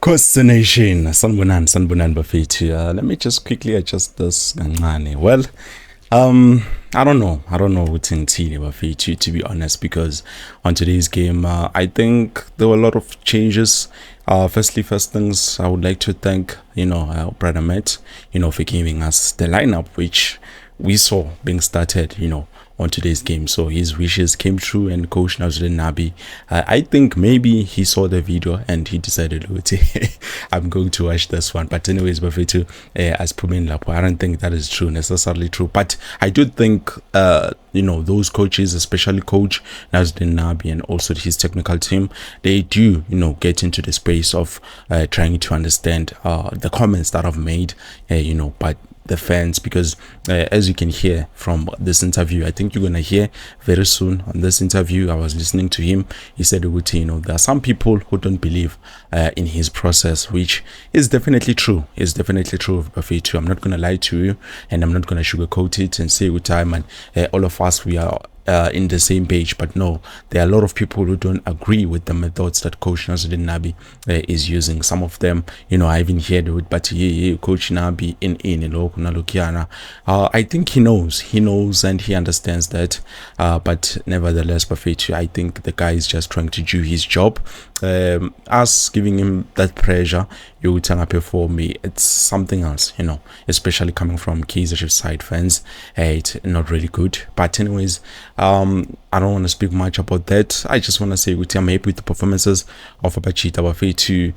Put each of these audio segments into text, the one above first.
Nation, Sanbunan Bafiti. Let me just quickly adjust this. Well, I don't know. What's in Bafiti, to be honest, because on today's game, I think there were a lot of changes. First things, I would like to thank, brother Matt, for giving us the lineup, which we saw being started, on today's game. So his wishes came true, and Coach Nabi, I think maybe he saw the video and he decided, I'm going to watch this one. But anyways, Bafetu, as Pumin Lapo, I don't think that is necessarily true. But I do think, those coaches, especially Coach Nabi and also his technical team, they do, get into the space of trying to understand the comments that I've made, but the fans, because as you can hear from this interview, I think you're gonna hear very soon on this interview. I was listening to him. He said, there are some people who don't believe in his process, which is definitely true. It's definitely true. I'm not gonna lie to you, and I'm not gonna sugarcoat it and say with time and all of us, we are in the same page. But no, there are a lot of people who don't agree with the methods that Coach Nabi is using. Some of them, I even heard it, but Coach Nabi I think he knows and he understands that, but nevertheless, I think the guy is just trying to do his job. Us giving him that pressure, you turn up here for me, it's something else, especially coming from Kaizer side fans. It's not really good. But anyways, I don't want to speak much about that. I just want to say I'm happy with the performances of Abachita Bafetu.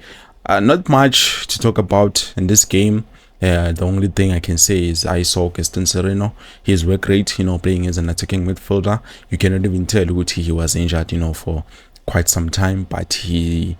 Not much to talk about in this game. The only thing I can say is I saw Keston Sereno. His work rate, playing as an attacking midfielder. You cannot even tell he was injured, for quite some time, but he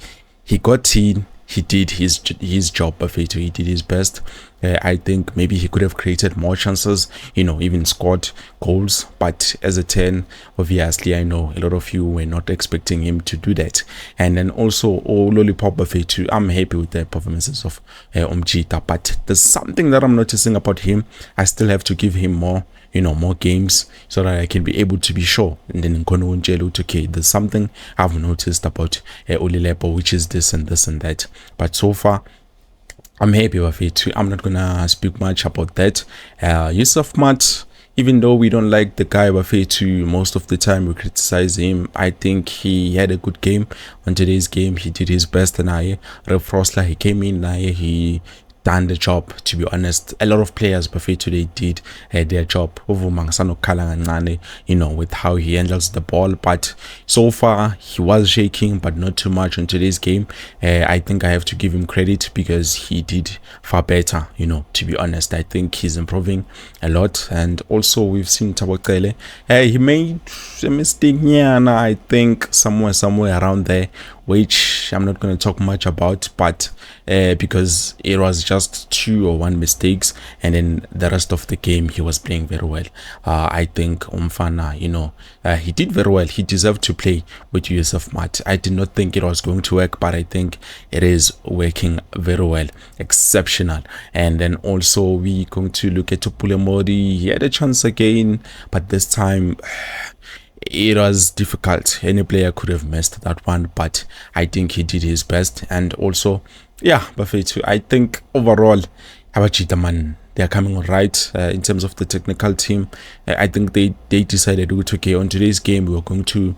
got in. He did his job perfectly. He did his best. I think maybe he could have created more chances, even scored goals. But as a 10, obviously, I know a lot of you were not expecting him to do that. And then also, Lollipop Buffet, I'm happy with the performances of Umjita. But there's something that I'm noticing about him. I still have to give him more games so that I can be able to be sure. And then okay, there's something I've noticed about Lilepo, which is this and this and that. But so far, I'm happy with it. I'm not gonna speak much about that. Yusuf Mat, even though we don't like the guy Bafetu, most of the time we criticize him, I think he had a good game on today's game. He did his best, and Ref Rosler, he came in, he done the job. To be honest, a lot of players today did their job, with how he handles the ball. But so far he was shaking, but not too much on today's game. I think I have to give him credit because he did far better. To be honest, I think he's improving a lot. And also we've seen Tabakele, he made a mistake I think somewhere around there, which I'm not going to talk much about, but because it was just 2 or 1 mistakes, and then the rest of the game he was playing very well. I think Umfana, he did very well. He deserved to play with Yusuf Mat. I did not think it was going to work, but I think it is working very well. Exceptional. And then also we going to look at Tupule Modi. He had a chance again, but this time it was difficult. Any player could have missed that one, but I think he did his best. And also, Bafetu, I think overall, Abachita, man, they are coming right in terms of the technical team. I think they decided, okay, on today's game, we were going to,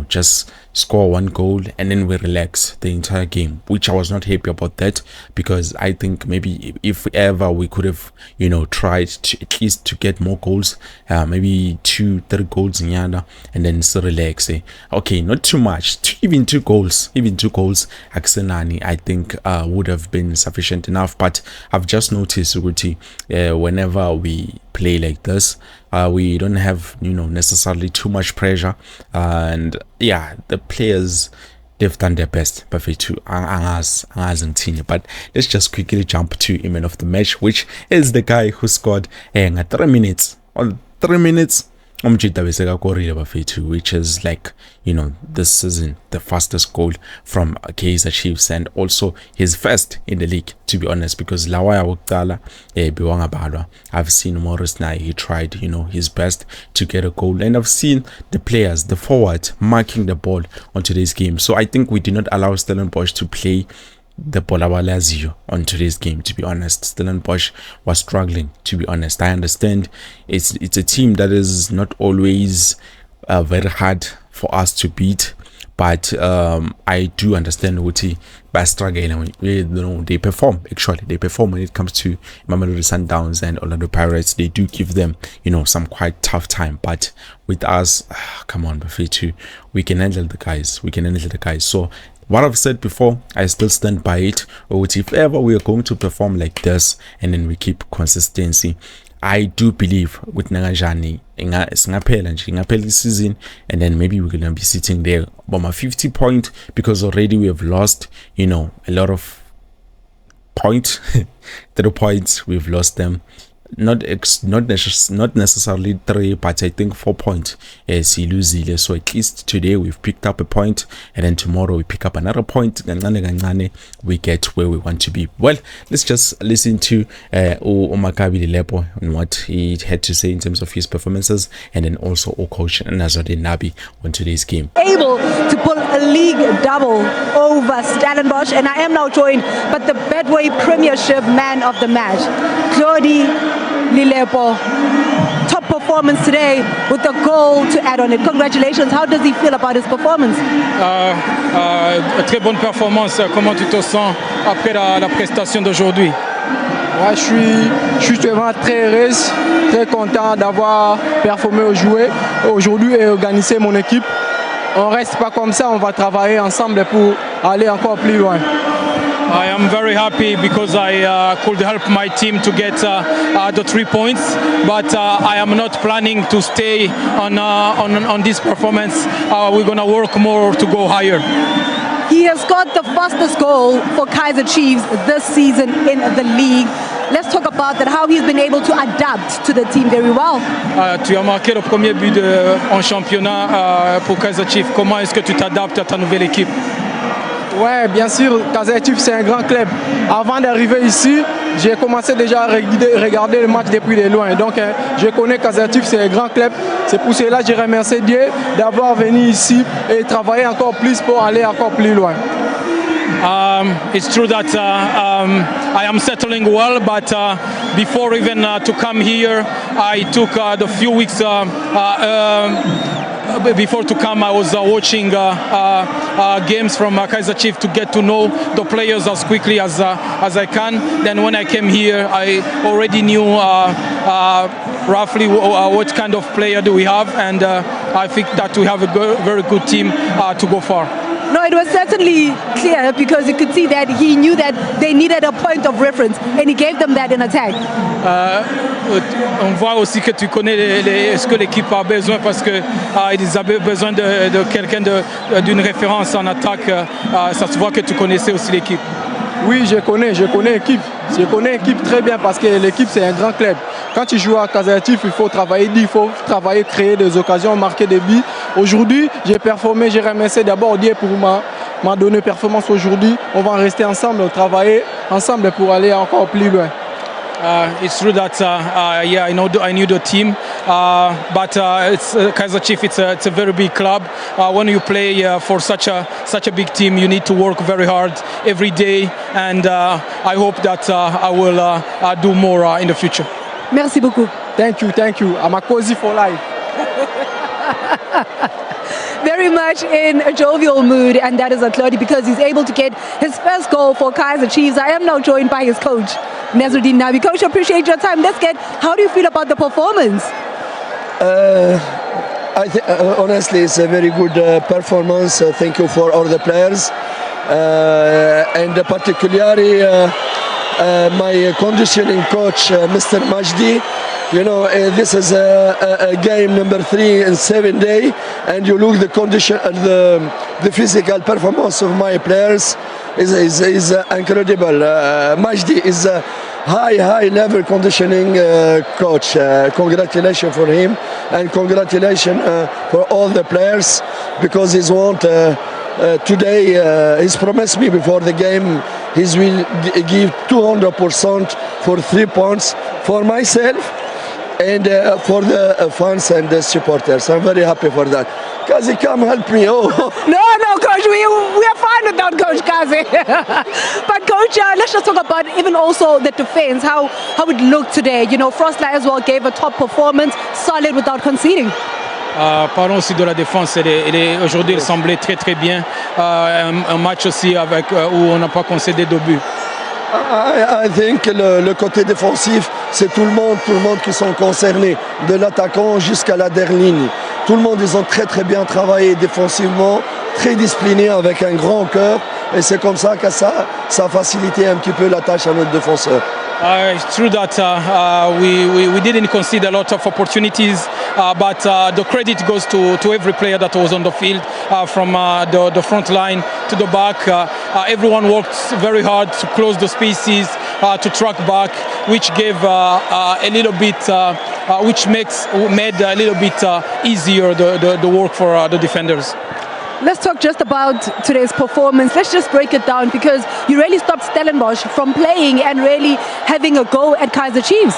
just score 1 goal and then we relax the entire game, which I was not happy about that, because I think maybe if ever we could have, tried to at least to get more goals, maybe 2-3 goals in Yanda, and then still relax. Okay, not too much, even 2 goals, Aksenani, I think would have been sufficient enough. But I've just noticed, whenever we play like this, we don't have necessarily too much pressure, and the players, they've done their best. But let's just quickly jump to man of the match, which is the guy who scored 3 minutes, which is like, this season the fastest goal from Kaizer Chiefs, and also his first in the league, to be honest, because Lawaya Woktala Biwanga Balwa, I've seen Morris Nai, he tried his best to get a goal, and I've seen the players, the forward, marking the ball on today's game. So I think we did not allow Stellenbosch to play the Bola Lazio on today's game, to be honest. Stellenbosch was struggling, to be honest. I understand it's a team that is not always very hard for us to beat, but I do understand Uti by struggling. They perform, actually. They perform when it comes to Mamelodi Sundowns and Orlando Pirates. They do give them, some quite tough time. But with us, come on, Bafetu, we can handle the guys. So what I've said before, I still stand by it. If ever we are going to perform like this and then we keep consistency, I do believe with Nangajani singaphela this season, and then maybe we're gonna be sitting there by my 50 point, because already we have lost a lot of points. 3 points we've lost them, not necessarily 3, but I think 4 points. So at least today we've picked up a point, and then tomorrow we pick up another point. We get where we want to be. Well, let's just listen to Makabi Lilepo and what he had to say in terms of his performances, and then also coach Nabi on today's game. Able to pull a league double over Stellenbosch, and I am now joined by the Betway Premiership man of the match, Makabi Lilepo. Top performance today with a goal to add on it. Congratulations. How does he feel about his performance? Très bonne performance. Comment tu te sens après la prestation d'aujourd'hui? Ouais, je suis vraiment très heureux, très content d'avoir performé aujourd'hui et organisé mon équipe. On reste pas comme ça, on va travailler ensemble pour aller encore plus loin. I am very happy because I could help my team to get the 3 points, but I am not planning to stay on this performance. We're going to work more to go higher. He has got the fastest goal for Kaizer Chiefs this season in the league. Let's talk about that, how he's been able to adapt to the team very well. Tu as marqué le premier but en championnat pour Kaizer Chiefs. Comment est-ce que tu t'adaptes à ta nouvelle équipe? Ouais, bien sûr, Kaizer Chiefs c'est un grand club. Avant d'arriver ici, j'ai commencé déjà à regarder le match depuis de loin. Donc je connais Kaizer Chiefs, c'est un grand club. C'est pour cela que je remercie Dieu d'avoir venu ici et travailler encore plus pour aller encore plus loin. It's true that I am settling well, but before even to come here, I took the few weeks before to come. I was watching games from Kaizer Chiefs to get to know the players as quickly as I can. Then when I came here, I already knew roughly what kind of player do we have, and I think that we have a very good team to go far. No, it was certainly clear, because you could see that he knew that they needed a point of reference, and he gave them that in attack. On voit aussi que tu connais ce que l'équipe a besoin, parce que ils avaient besoin de quelqu'un d'une référence en attaque. Ça se voit que tu connaissais aussi l'équipe. Oui, je connais l'équipe. Je connais l'équipe très bien, parce que l'équipe c'est un grand club. Quand tu joues à Kaizer Chiefs, il faut travailler, créer des occasions, marquer des buts. Aujourd'hui, j'ai performé, j'ai remercié d'abord Dieu pour m'a donné performance aujourd'hui. On va rester ensemble, travailler ensemble pour aller encore plus loin. It's true that I knew the team, but it's Kaizer Chiefs. It's a very big club. When you play for such a big team, you need to work very hard every day, and I hope that I will do more in the future. Merci beaucoup. Thank you. I'm a cozy for life. Very much in a jovial mood, and that is Claudia, because he's able to get his first goal for Kaizer Chiefs. I am now joined by his coach, Nabi. Coach, appreciate your time. How do you feel about the performance? I think honestly it's a very good performance. Thank you for all the players, and particularly my conditioning coach, Mr. Majdi. This is a game number 3 in 7 days, and you look the condition, the physical performance of my players is incredible. Majdi is a high level conditioning coach. Congratulations for him, and congratulations for all the players, because he's want today. He's promised me before the game he will give 200% for 3 points. For myself, and for the fans and the supporters. I'm very happy for that. Kazi, come help me. Oh. No, Coach, we are fine without Coach Kazi. But Coach, let's just talk about even also the defense, how it looked today. You know, Frostlight as well gave a top performance, solid without conceding. Parlons aussi de la défense. Aujourd'hui, elle semblait très très bien. Un match aussi avec, où on n'a pas concédé de but. I think le côté défensif, c'est tout le monde qui sont concernés, de l'attaquant jusqu'à la dernière ligne. Tout le monde, ils ont très très bien travaillé défensivement, très discipliné avec un grand cœur, et c'est comme ça que ça a facilité un petit peu la tâche à notre défenseur. It's true that we didn't concede a lot of opportunities, but the credit goes to every player that was on the field, from the front line to the back. Everyone worked very hard to close the spaces, to track back, which gave a little bit, which made a little bit easier the work for the defenders. Let's talk just about today's performance. Let's just break it down, because you really stopped Stellenbosch from playing and really having a go at Kaizer Chiefs.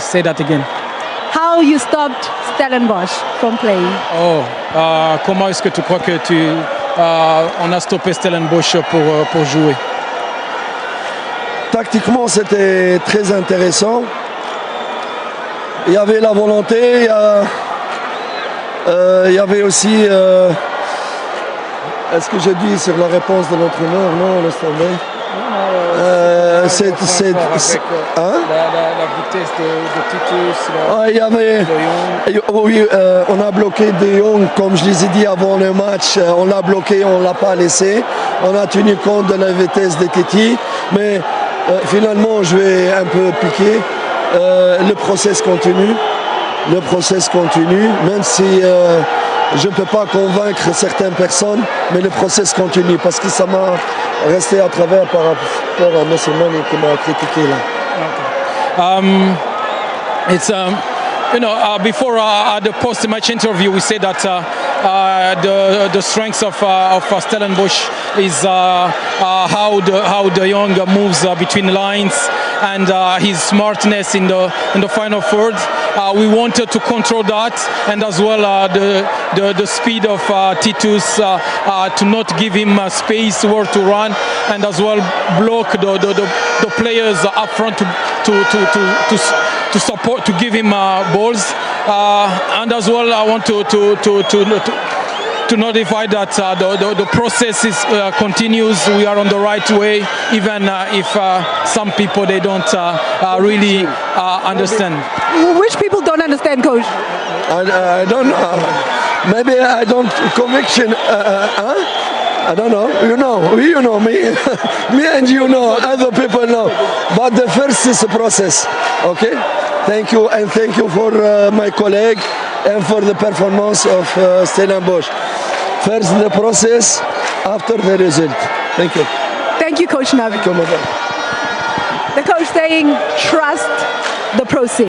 Say that again. How you stopped Stellenbosch from playing? Comment est-ce que tu crois que on a stoppé Stellenbosch pour jouer? Tactiquement, c'était très intéressant. Il y avait la volonté, il y avait aussi... Est-ce que je dis sur la réponse de l'entraîneur? Non, laisse tomber. La vitesse de Titus. Il y avait... Oui, on a bloqué De Jong, comme je les ai dit avant le match. On l'a bloqué, on ne l'a pas laissé. On a tenu compte de la vitesse de Titi. Mais finalement, je vais un peu piquer. Le process continue. Le process continue, même si je ne peux pas convaincre certaines personnes, mais le process continue, parce que ça m'a resté à travers par rapport à M. Mani qui m'a critiqué là. It's before the post-match interview, we said that the strength of Stellenbosch is how the young moves between lines, and his smartness in the final third. We wanted to control that, and as well the speed of Titus, to not give him space where to run, and as well block the players up front to support, to give him balls, and as well I want to notify that the process continues. We are on the right way, even if some people they don't really understand. Which people don't understand, Coach? I don't know. Maybe I don't conviction. I don't know. You know me. Me and you know. Other people know. But the first is the process. Okay. Thank you, and thank you for my colleague and for the performance of Stellenbosch. First the process, after the result. Thank you. Thank you, Coach Nabi. Come on. The coach saying, trust the process.